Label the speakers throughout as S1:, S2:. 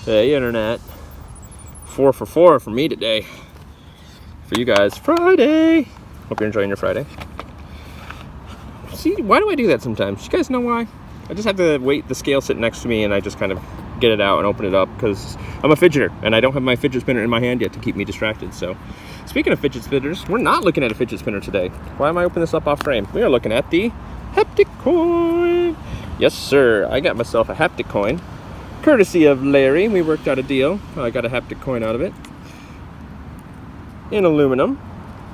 S1: Hey, internet. 4 for 4 for me today. For you guys, Friday. Hope you're enjoying your Friday. See, why do I do that sometimes? You guys know why? I just have to wait the scale sit next to me and I just kind of get it out and open it up because I'm a fidgeter and I don't have my fidget spinner in my hand yet to keep me distracted. So, speaking of fidget spinners, we're not looking at a fidget spinner today. Why am I opening this up off frame? We are looking at the Haptic Coin. Yes, sir. I got myself a Haptic Coin. Courtesy of Larry, we worked out a deal. I got a Haptic Coin out of it in aluminum.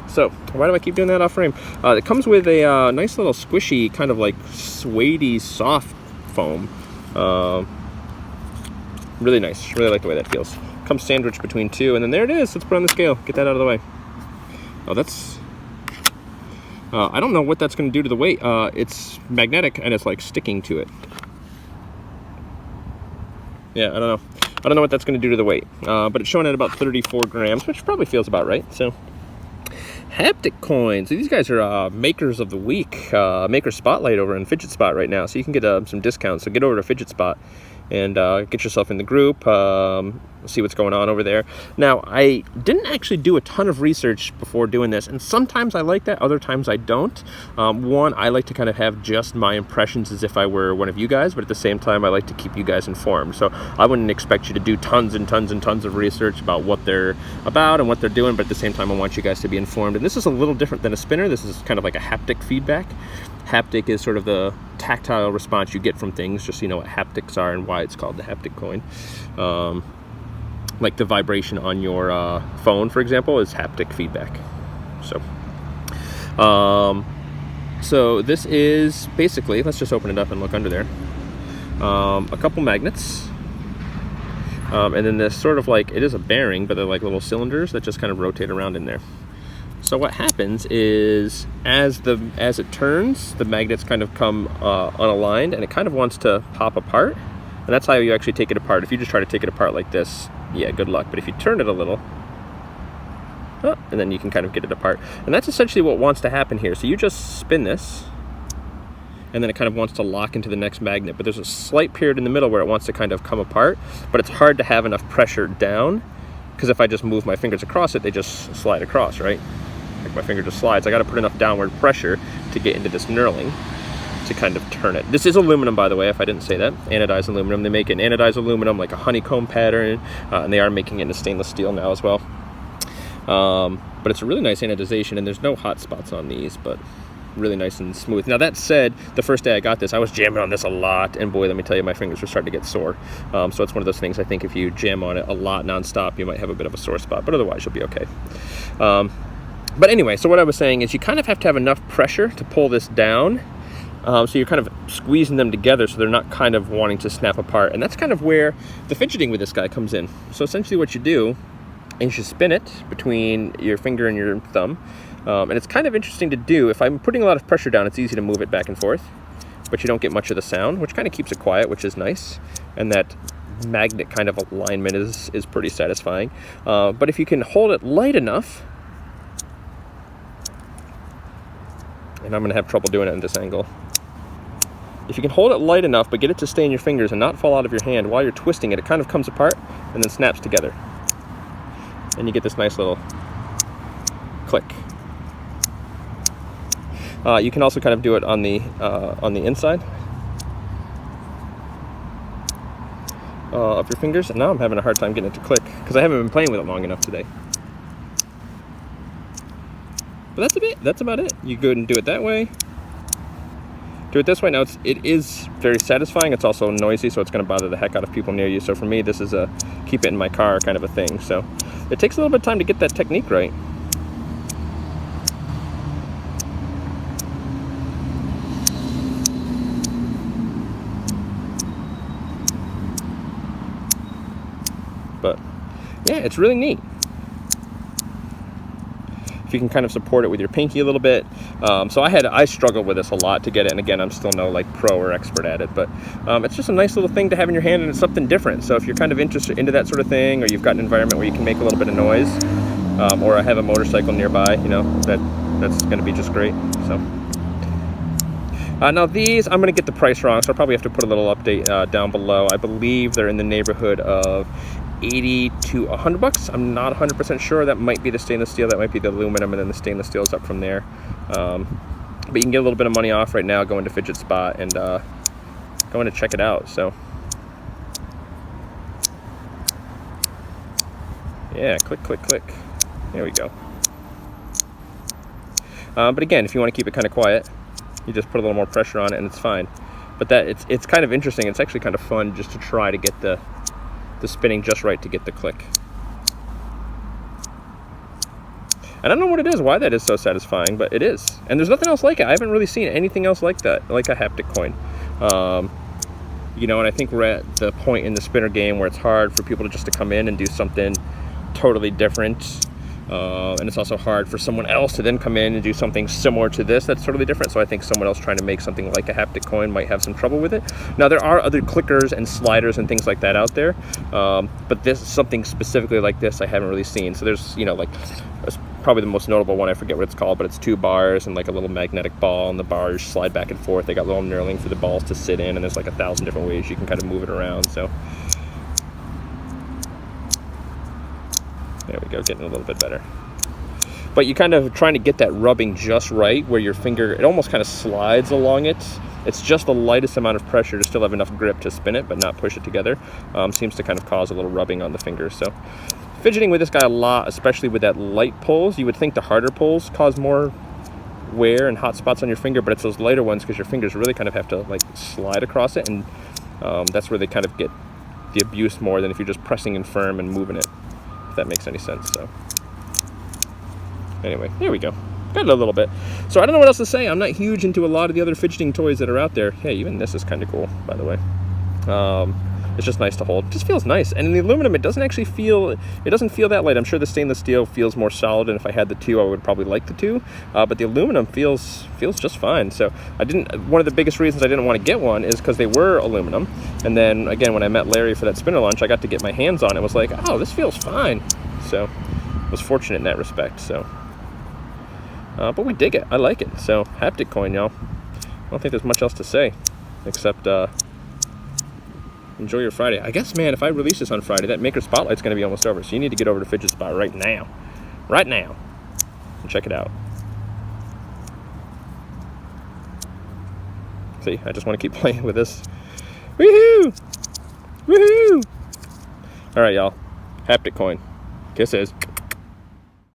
S1: So why do I keep doing that off frame? It comes with a nice little squishy, kind of like suede-y soft foam. Really nice. Really like the way that feels. Comes sandwiched between two, and then there it is. Let's put it on the scale. Get that out of the way. Oh, that's... I don't know what that's going to do to the weight. It's magnetic, and it's like sticking to it. Yeah, I don't know. I don't know what that's going to do to the weight, but it's showing at about 34 grams, which probably feels about right. So, Haptic Coin. So these guys are makers of the week, maker spotlight over in Fidget Spot right now. So you can get some discounts. So get over to Fidget Spot and get yourself in the group. See what's going on over there. Now, I didn't actually do a ton of research before doing this, and sometimes I like that, other times I don't. One, I like to kind of have just my impressions as if I were one of you guys, but at the same time, I like to keep you guys informed. So I wouldn't expect you to do tons and tons and tons of research about what they're about and what they're doing, but at the same time, I want you guys to be informed. And this is a little different than a spinner. This is kind of like a haptic feedback. Haptic is sort of the tactile response you get from things, just so you know what haptics are and why it's called the Haptic Coin. Like the vibration on your phone, for example, is haptic feedback. So this is basically, let's just open it up and look under there. A couple magnets. And then this sort of like, it is a bearing, but they're like little cylinders that just kind of rotate around in there. So what happens is, as it turns, the magnets kind of come unaligned, and it kind of wants to pop apart. And that's how you actually take it apart. If you just try to take it apart like this, yeah, good luck. But if you turn it a little, and then you can kind of get it apart. And that's essentially what wants to happen here. So you just spin this, and then it kind of wants to lock into the next magnet. But there's a slight period in the middle where it wants to kind of come apart, but it's hard to have enough pressure down, because if I just move my fingers across it, they just slide across, right? Like my finger just slides. I got to put enough downward pressure to get into this knurling to kind of turn it. This is aluminum, by the way, if I didn't say that. Anodized aluminum. They make an anodized aluminum, like a honeycomb pattern, and they are making it in stainless steel now as well. But it's a really nice anodization, and there's no hot spots on these, but really nice and smooth. Now, that said, the first day I got this, I was jamming on this a lot, and boy, let me tell you, my fingers were starting to get sore. So it's one of those things, I think if you jam on it a lot nonstop, you might have a bit of a sore spot, but otherwise you'll be okay. But anyway, so what I was saying is you kind of have to have enough pressure to pull this down. So you're kind of squeezing them together so they're not kind of wanting to snap apart. And that's kind of where the fidgeting with this guy comes in. So essentially what you do is you spin it between your finger and your thumb. And it's kind of interesting to do. If I'm putting a lot of pressure down, it's easy to move it back and forth. But you don't get much of the sound, which kind of keeps it quiet, which is nice. And that magnet kind of alignment is pretty satisfying. But if you can hold it light enough, and I'm going to have trouble doing it in this angle. If you can hold it light enough, but get it to stay in your fingers and not fall out of your hand while you're twisting it, it kind of comes apart and then snaps together. And you get this nice little click. You can also kind of do it on the inside of your fingers. And now I'm having a hard time getting it to click because I haven't been playing with it long enough today. But that's about it. You go and do it that way. Do it this way. Now it is very satisfying. It's also noisy, so it's going to bother the heck out of people near you. So for me, this is a keep it in my car kind of a thing. So it takes a little bit of time to get that technique right. But yeah, it's really neat. If you can kind of support it with your pinky a little bit. So I struggled with this a lot to get it, and again, I'm still no like pro or expert at it, but it's just a nice little thing to have in your hand, and it's something different. So if you're kind of interested into that sort of thing, or you've got an environment where you can make a little bit of noise, or I have a motorcycle nearby, you know, that's going to be just great. So Now these, I'm going to get the price wrong, so I'll probably have to put a little update down below. I believe they're in the neighborhood of 80 to 100 bucks. I'm not 100% sure. That might be the stainless steel, that might be the aluminum, and then the stainless steel is up from there. But you can get a little bit of money off right now going to Fidget Spot and going to check it out. So yeah, click, click, click. There we go. But again, if you want to keep it kind of quiet, you just put a little more pressure on it and it's fine. But it's kind of interesting. It's actually kind of fun just to try to get the spinning just right to get the click. I don't know what it is, why that is so satisfying, but it is. And there's nothing else like it. I haven't really seen anything else like that, like a haptic coin. You know, and I think we're at the point in the spinner game where it's hard for people to come in and do something totally different. And it's also hard for someone else to then come in and do something similar to this that's totally different. So I think someone else trying to make something like a haptic coin might have some trouble with it. Now there are other clickers and sliders and things like that out there, but this something specifically like this I haven't really seen. So there's, you know, like probably the most notable one, I forget what it's called, but it's 2 bars and like a little magnetic ball, and the bars slide back and forth. They got little knurling for the balls to sit in, and there's like 1,000 different ways you can kind of move it around. So there we go, getting a little bit better. But you kind of trying to get that rubbing just right where your finger, it almost kind of slides along it. It's just the lightest amount of pressure to still have enough grip to spin it, but not push it together. Seems to kind of cause a little rubbing on the fingers. So fidgeting with this guy a lot, especially with that light pulls. You would think the harder pulls cause more wear and hot spots on your finger, but it's those lighter ones because your fingers really kind of have to like slide across it, and that's where they kind of get the abuse more than if you're just pressing in firm and moving it, if that makes any sense. So anyway, here we go. Got it a little bit. So I don't know what else to say. I'm not huge into a lot of the other fidgeting toys that are out there. Hey, even this is kind of cool, by the way. It's just nice to hold. It just feels nice. And in the aluminum, it doesn't actually feel, it doesn't feel that light. I'm sure the stainless steel feels more solid, and if I had the 2, I would probably like the 2. But the aluminum feels just fine. So one of the biggest reasons I didn't want to get one is because they were aluminum. And then again, when I met Larry for that spinner lunch, I got to get my hands on it. It was like, oh, this feels fine. So I was fortunate in that respect. So, but we dig it. I like it. So haptic coin, y'all. I don't think there's much else to say except enjoy your Friday. I guess, man, if I release this on Friday, that Maker Spotlight's going to be almost over. So you need to get over to Fidget Spot right now. Right now. And check it out. See, I just want to keep playing with this. Woohoo! Woohoo! All right, y'all. Haptic coin. Kisses.